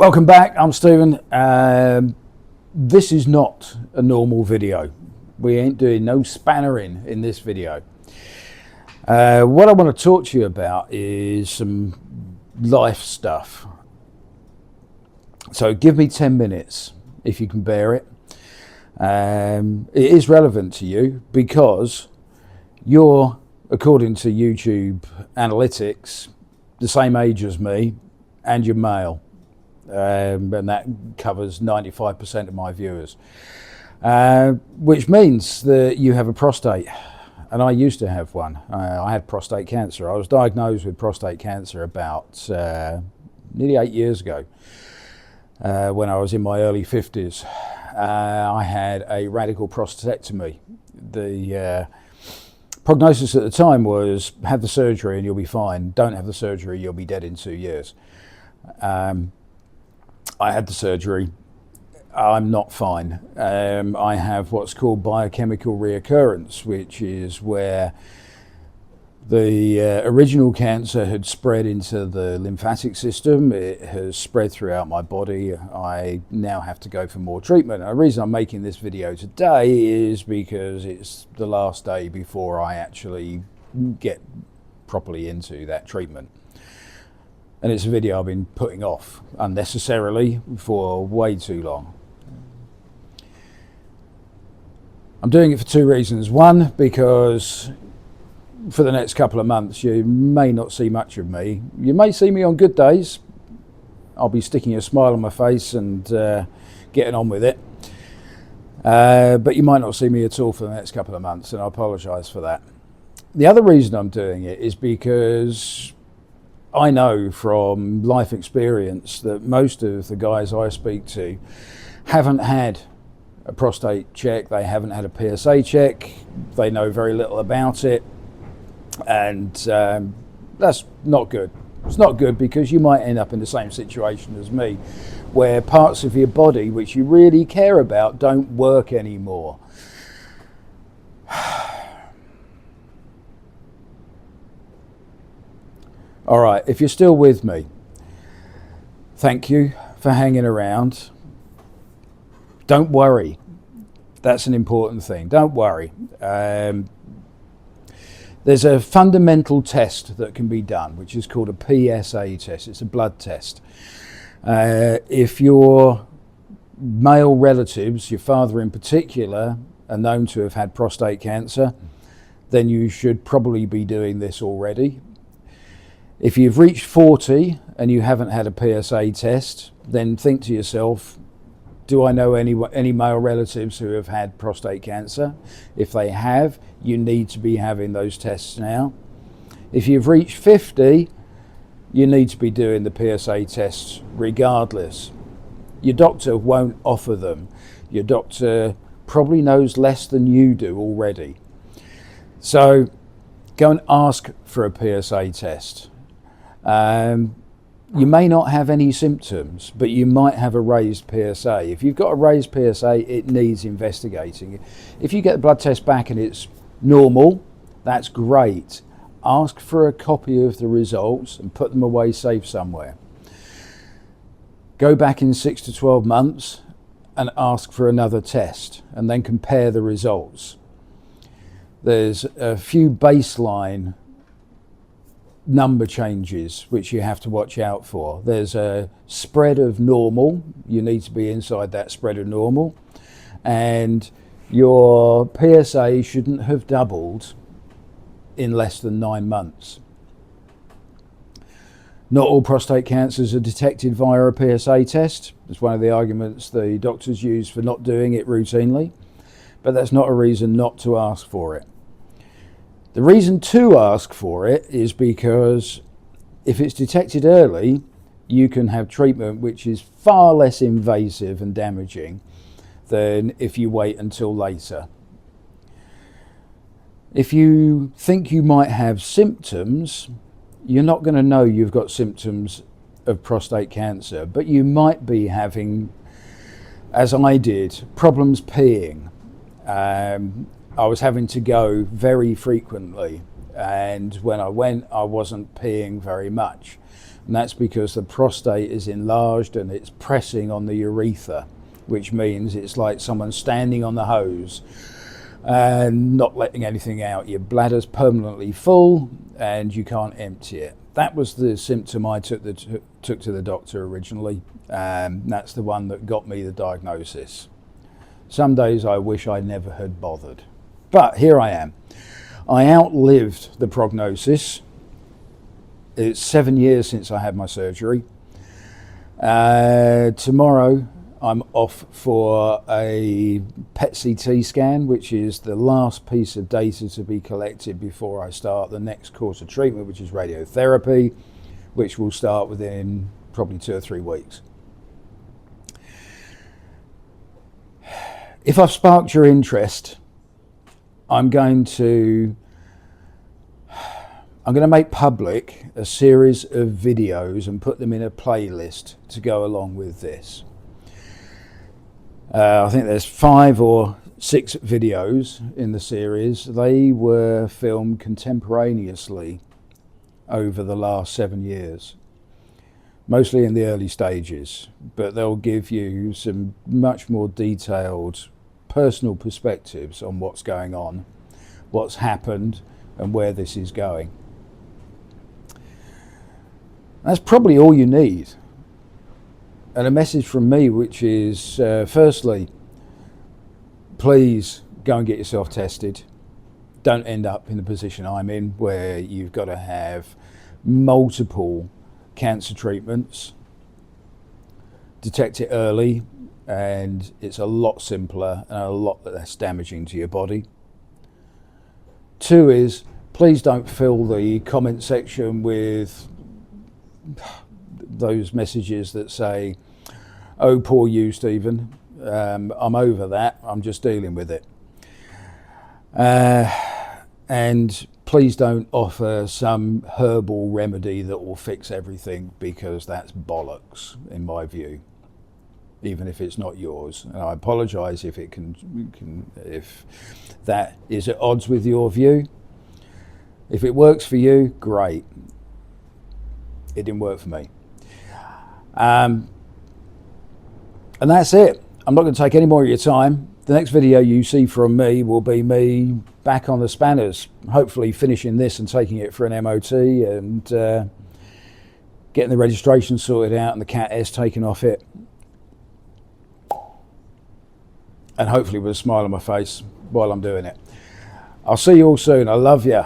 Welcome back, I'm Stephen. This is not a normal video. We ain't doing no spannering in this video. What I want to talk to you about is some life stuff. So give me 10 minutes if you can bear it. It is relevant to you because you're, according to YouTube analytics, the same age as me and you're male. And that covers 95% of my viewers, which means that you have a prostate, and I used to have one. I had prostate cancer. I was diagnosed with prostate cancer about nearly 8 years ago, when I was in my early 50s. I had a radical prostatectomy. The prognosis at the time was have the surgery and you'll be fine. Don't have the surgery, you'll be dead in 2 years. I had the surgery. I'm not fine. I have what's called biochemical reoccurrence, which is where the original cancer had spread into the lymphatic system. It has spread throughout my body. I now have to go for more treatment. And the reason I'm making this video today is because it's the last day before I actually get properly into that treatment. And it's a video I've been putting off unnecessarily for way too long. I'm doing it for two reasons. One, because for the next couple of months you may not see much of me. You may see me on good days. I'll be sticking a smile on my face and getting on with it. But you might not see me at all for the next couple of months, and I apologise for that. The other reason I'm doing it is because I know from life experience that most of the guys I speak to haven't had a prostate check, they haven't had a PSA check, they know very little about it, and that's not good. It's not good because you might end up in the same situation as me, where parts of your body which you really care about don't work anymore. All right, if you're still with me, thank you for hanging around. Don't worry. That's an important thing. Don't worry. There's a fundamental test that can be done, which is called a PSA test. It's a blood test. If your male relatives, your father in particular, are known to have had prostate cancer, then you should probably be doing this already. If you've reached 40 and you haven't had a PSA test, then think to yourself, do I know any male relatives who have had prostate cancer? If they have, you need to be having those tests now. If you've reached 50, you need to be doing the PSA tests regardless. Your doctor won't offer them. Your doctor probably knows less than you do already. So go and ask for a PSA test. You may not have any symptoms, but you might have a raised PSA. If you've got a raised PSA, it needs investigating. If you get the blood test back and it's normal, that's great. Ask for a copy of the results and put them away safe somewhere. Go back in 6 to 12 months and ask for another test and then compare the results. There's a few baseline number changes which you have to watch out for. There's a spread of normal. You need to be inside that spread of normal, and your PSA shouldn't have doubled in less than 9 months. Not all prostate cancers are detected via a PSA test. It's one of the arguments the doctors use for not doing it routinely, but that's not a reason not to ask for it. The reason to ask for it is because if it's detected early, you can have treatment which is far less invasive and damaging than if you wait until later. If you think you might have symptoms, you're not going to know you've got symptoms of prostate cancer, but you might be having, as I did, problems peeing. I was having to go very frequently, and when I went, I wasn't peeing very much. And that's because the prostate is enlarged and it's pressing on the urethra, which means it's like someone standing on the hose and not letting anything out. Your bladder's permanently full and you can't empty it. That was the symptom I took to the doctor originally. That's the one that got me the diagnosis. Some days I wish I never had bothered. But here I am. I outlived the prognosis. It's 7 years since I had my surgery. Tomorrow I'm off for a PET CT scan, which is the last piece of data to be collected before I start the next course of treatment, which is radiotherapy, which will start within probably 2 or 3 weeks. If I've sparked your interest, I'm going to make public a series of videos and put them in a playlist to go along with this. I think there's 5 or 6 videos in the series. They were filmed contemporaneously over the last 7 years, mostly in the early stages, but they'll give you some much more detailed personal perspectives on what's going on, what's happened, and where this is going. That's probably all you need. And a message from me, which is, firstly, please go and get yourself tested. Don't end up in the position I'm in, where you've got to have multiple cancer treatments. Detect it early, and it's a lot simpler and a lot less damaging to your body. 2 is, please don't fill the comment section with those messages that say, oh, poor you, Stephen. I'm over that. I'm just dealing with it. And please don't offer some herbal remedy that will fix everything, because that's bollocks in my view, even if it's not yours. And I apologise if if that is at odds with your view. If it works for you, great. It didn't work for me. And that's it. I'm not going to take any more of your time. The next video you see from me will be me back on the spanners, hopefully finishing this and taking it for an MOT and getting the registration sorted out and the Cat S taken off it. And hopefully with a smile on my face while I'm doing it. I'll see you all soon. I love you.